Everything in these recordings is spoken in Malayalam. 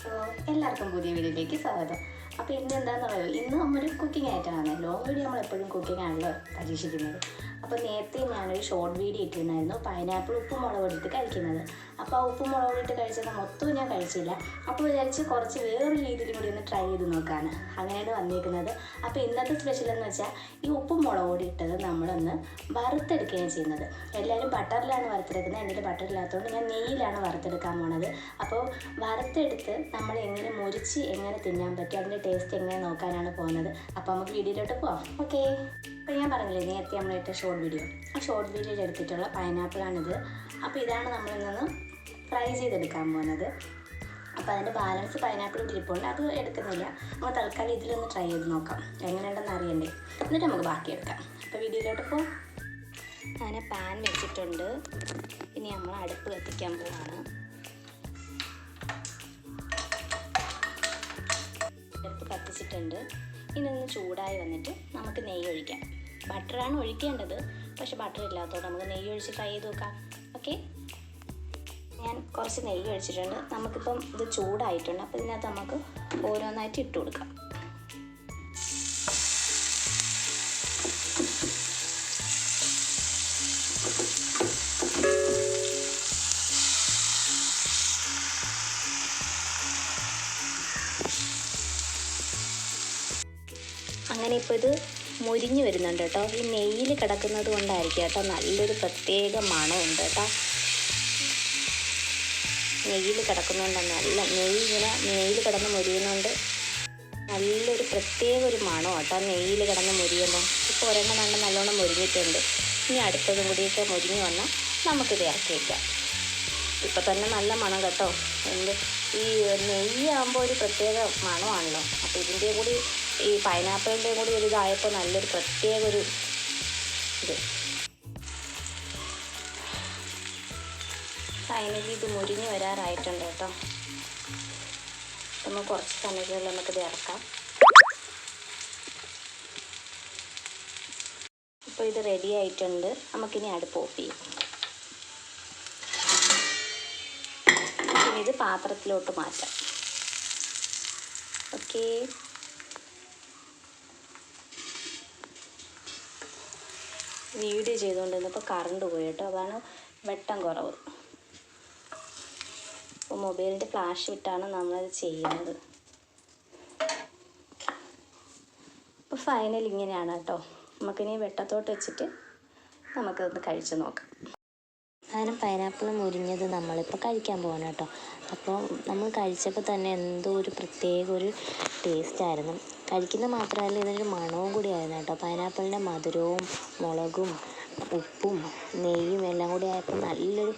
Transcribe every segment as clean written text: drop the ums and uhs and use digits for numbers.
എല്ലാവർക്കും പുതിയ വീഡിയോയിലേക്ക് സ്വാഗതം. അപ്പോൾ ഇന്ന് എന്താണെന്ന് പറയുമോ, ഇന്ന് നമ്മളൊരു കുക്കിംഗ് ഐറ്റമാണ്. ലോങ് വീഡിയോ നമ്മളെപ്പോഴും കുക്കിംഗ് ആണല്ലോ പരീക്ഷിക്കുന്നത്. അപ്പോൾ നേരത്തെ ഞാനൊരു ഷോർട്ട് വീഡിയോ ഇട്ടിരുന്നായിരുന്നു പൈനാപ്പിൾ ഉപ്പും മുളക് ഇട്ട് കഴിക്കുന്നത്. അപ്പോൾ ആ ഉപ്പും മുളക് ഇട്ട് കഴിച്ചത് മൊത്തവും ഞാൻ കഴിച്ചില്ല. അപ്പോൾ വിചാരിച്ച് കുറച്ച് വേറൊരു രീതിയിൽ കൂടി ഒന്ന് ട്രൈ ചെയ്ത് നോക്കാണ്, അങ്ങനെയാണ് വന്നിരിക്കുന്നത്. അപ്പോൾ ഇന്നത്തെ സ്പെഷ്യൽ എന്ന് വെച്ചാൽ ഈ ഉപ്പും മുളക് ഇട്ടത് നമ്മളൊന്ന് വറുത്തെടുക്കുകയാണ് ചെയ്യുന്നത്. എല്ലാവരും ബട്ടറിലാണ് വറുത്തെടുക്കുന്നത്, എൻ്റെ ബട്ടറില്ലാത്തതുകൊണ്ട് ഞാൻ നെയ്യിലാണ് വറുത്തെടുക്കാൻ പോണത്. അപ്പോൾ വറുത്തെടുത്ത് നമ്മൾ എങ്ങനെ മുരിച്ച് എങ്ങനെ തിന്നാൻ പറ്റും, അതിൻ്റെ ടേസ്റ്റ് എങ്ങനെ നോക്കാനാണ് പോകുന്നത്. അപ്പോൾ നമുക്ക് വീഡിയോയിലോട്ട് പോവാം. ഓക്കെ. അപ്പോൾ ഞാൻ പറഞ്ഞില്ലേ നേരത്തെ നമ്മളിട്ട ഷോർട്ട് വീഡിയോ, ആ ഷോർട്ട് വീഡിയോയിൽ എടുത്തിട്ടുള്ള പൈനാപ്പിളാണിത്. അപ്പോൾ ഇതാണ് നമ്മളിൽ ഫ്രൈ ചെയ്തെടുക്കാൻ പോകുന്നത്. അപ്പോൾ അതിൻ്റെ ബാലൻസ് പൈനാപ്പിൾ ഇരിപ്പുണ്ട്, അത് എടുക്കുന്നില്ല. നമുക്ക് തൽക്കാലം ഇതിലൊന്ന് ട്രൈ ചെയ്ത് നോക്കാം, എങ്ങനെയുണ്ടെന്ന് അറിയണ്ടേ, എന്നിട്ട് നമുക്ക് ബാക്കി എടുക്കാം. അപ്പോൾ വീഡിയോയിലോട്ട് പോകാം. ഞാൻ പാൻ വെച്ചിട്ടുണ്ട്, ഇനി നമ്മൾ അടുപ്പ് കത്തിക്കാൻ പോവാണ്. അടുപ്പ് കത്തിച്ചിട്ടുണ്ട്, ഇനി ഒന്ന് ചൂടായി വന്നിട്ട് നമുക്ക് നെയ്യ് ഒഴിക്കാം. ബട്ടറാണ് ഒഴിക്കേണ്ടത്, പക്ഷെ ബട്ടർ ഇല്ലാത്തതുകൊണ്ട് നമുക്ക് നെയ്യ് ഒഴിച്ച് ട്രൈ ചെയ്ത് നോക്കാം. ഓക്കെ. ഞാൻ കുറച്ച് നെയ്യ് ഒഴിച്ചിട്ടുണ്ട്. നമുക്കിപ്പം ഇത് ചൂടായിട്ടുണ്ട്, അപ്പോൾ ഇതിനകത്ത് നമുക്ക് ഓരോന്നായിട്ട് ഇട്ട് കൊടുക്കാം. അങ്ങനെ ഇപ്പോൾ ഇത് മുരിഞ്ഞ് വരുന്നുണ്ട് കേട്ടോ. ഈ നെയ്യിൽ കിടക്കുന്നത് കൊണ്ടായിരിക്കും കേട്ടോ, നല്ലൊരു പ്രത്യേക മണമുണ്ട് കേട്ടോ. നെയ്യിൽ കിടക്കുന്നതുകൊണ്ടാണ് നല്ല നെയ്യിൽ കിടന്ന് മുരിയുന്നുണ്ട്, നല്ലൊരു പ്രത്യേക ഒരു മണം കേട്ടോ നെയ്യിൽ കിടന്ന് മുരിയുമ്പോൾ. ഇപ്പോൾ ഒരെണ്ണം രണ്ട് നല്ലോണം മുരിഞ്ഞിട്ടുണ്ട്. ഇനി അടുത്തതും കൂടിയൊക്കെ മുരിഞ്ഞ് വന്നാൽ നമുക്കിത് ഇറക്കി വയ്ക്കാം. ഇപ്പം തന്നെ നല്ല മണം കേട്ടോ. ഈ നെയ്യാകുമ്പോൾ ഒരു പ്രത്യേക മണമാണല്ലോ. അപ്പോൾ ഇതിൻ്റെ കൂടി ഈ പൈനാപ്പിളിൻ്റെ കൂടി ഒരു ഇതായപ്പോൾ നല്ലൊരു പ്രത്യേക ഒരു ഇത്. ഫൈനലി ഇത് മുരിഞ്ഞ് വരാറായിട്ടുണ്ട് കേട്ടോ. നമുക്ക് കുറച്ച് സമയങ്ങളിൽ നമുക്കിത് ഇറക്കാം. ഇപ്പോൾ ഇത് റെഡി ആയിട്ടുണ്ട്, നമുക്കിനി അടുപ്പ് ഓഫ് ചെയ്യാം. ഇത് പാത്രത്തിലോട്ട് മാറ്റാം. ഓക്കെ. വീഡിയോ ചെയ്തുകൊണ്ടിരുന്നപ്പോൾ കറണ്ട് പോയി കേട്ടോ, അതാണ് വെട്ടം കുറവ്. അപ്പോൾ മൊബൈലിൻ്റെ ഫ്ലാഷ് ഇട്ടാണ് നമ്മളത് ചെയ്യുന്നത്. അപ്പോൾ ഫൈനൽ ഇങ്ങനെയാണ് കേട്ടോ. നമുക്കിനി വെട്ടത്തോട്ട് വെച്ചിട്ട് നമുക്കതൊന്ന് കഴിച്ച് നോക്കാം. അങ്ങനെ പൈനാപ്പിൾ മുരിഞ്ഞത് നമ്മളിപ്പോൾ കഴിക്കാൻ പോകണം കേട്ടോ. അപ്പോൾ നമ്മൾ കഴിച്ചപ്പോൾ തന്നെ എന്തോ ഒരു പ്രത്യേക ഒരു ടേസ്റ്റായിരുന്നു. കഴിക്കുന്നത് മാത്രമല്ല ഇതിനൊരു മണവും കൂടിയായിരുന്നു കേട്ടോ. പൈനാപ്പിളിൻ്റെ മധുരവും മുളകും ഉപ്പും നെയ്യും എല്ലാം കൂടി ആയപ്പോൾ നല്ലൊരു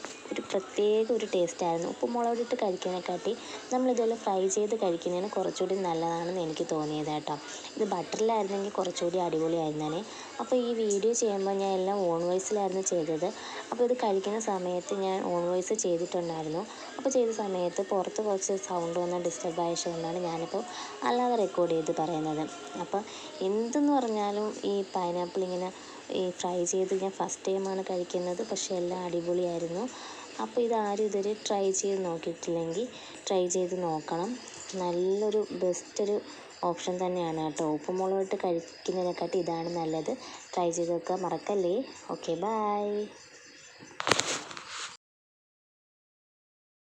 പ്രത്യേക ഒരു ടേസ്റ്റായിരുന്നു. ഉപ്പും മുളകിട്ട് കഴിക്കുന്നതിനെക്കാട്ടി നമ്മളിതുപോലെ ഫ്രൈ ചെയ്ത് കഴിക്കുന്നതിന് കുറച്ചുകൂടി നല്ലതാണെന്ന് എനിക്ക് തോന്നിയത് കേട്ടോ. ഇത് ബട്ടറിലായിരുന്നെങ്കിൽ കുറച്ചുകൂടി അടിപൊളിയായിരുന്നേ. അപ്പോൾ ഈ വീഡിയോ ചെയ്യുമ്പോൾ ഞാൻ എല്ലാം ഓൺ വോയിസിലായിരുന്നു ചെയ്തത്. അപ്പോൾ ഇത് കഴിക്കുന്ന സമയത്ത് ഞാൻ ഓൺ വോയിസ് ചെയ്തിട്ടുണ്ടായിരുന്നു. അപ്പോൾ ചെയ്ത സമയത്ത് പുറത്ത് കുറച്ച് സൗണ്ട് വന്ന ഡിസ്റ്റർബ് ആയതുകൊണ്ടാണ് ഞാനിപ്പോൾ അല്ലാതെ റെക്കോർഡ് ചെയ്ത് പറയുന്നത്. അപ്പോൾ എന്തെന്ന് പറഞ്ഞാലും ഈ പൈനാപ്പിൾ ഇങ്ങനെ ഈ ഫ്രൈ ചെയ്ത് ഞാൻ ഫസ്റ്റ് ടൈമാണ് കഴിക്കുന്നത്, പക്ഷേ എല്ലാം അടിപൊളിയായിരുന്നു. അപ്പോൾ ഇതാരും ഇതുവരെ ട്രൈ ചെയ്ത് നോക്കിയിട്ടില്ലെങ്കിൽ ട്രൈ ചെയ്ത് നോക്കണം. നല്ലൊരു ബെസ്റ്റൊരു ഓപ്ഷൻ തന്നെയാണ് കേട്ടോ. ഉപ്പും മുളകിട്ട് കഴിക്കുന്നതിനെക്കാട്ടി ഇതാണ് നല്ലത്. ട്രൈ ചെയ്ത് നോക്കാൻ മറക്കല്ലേ. Okay, by.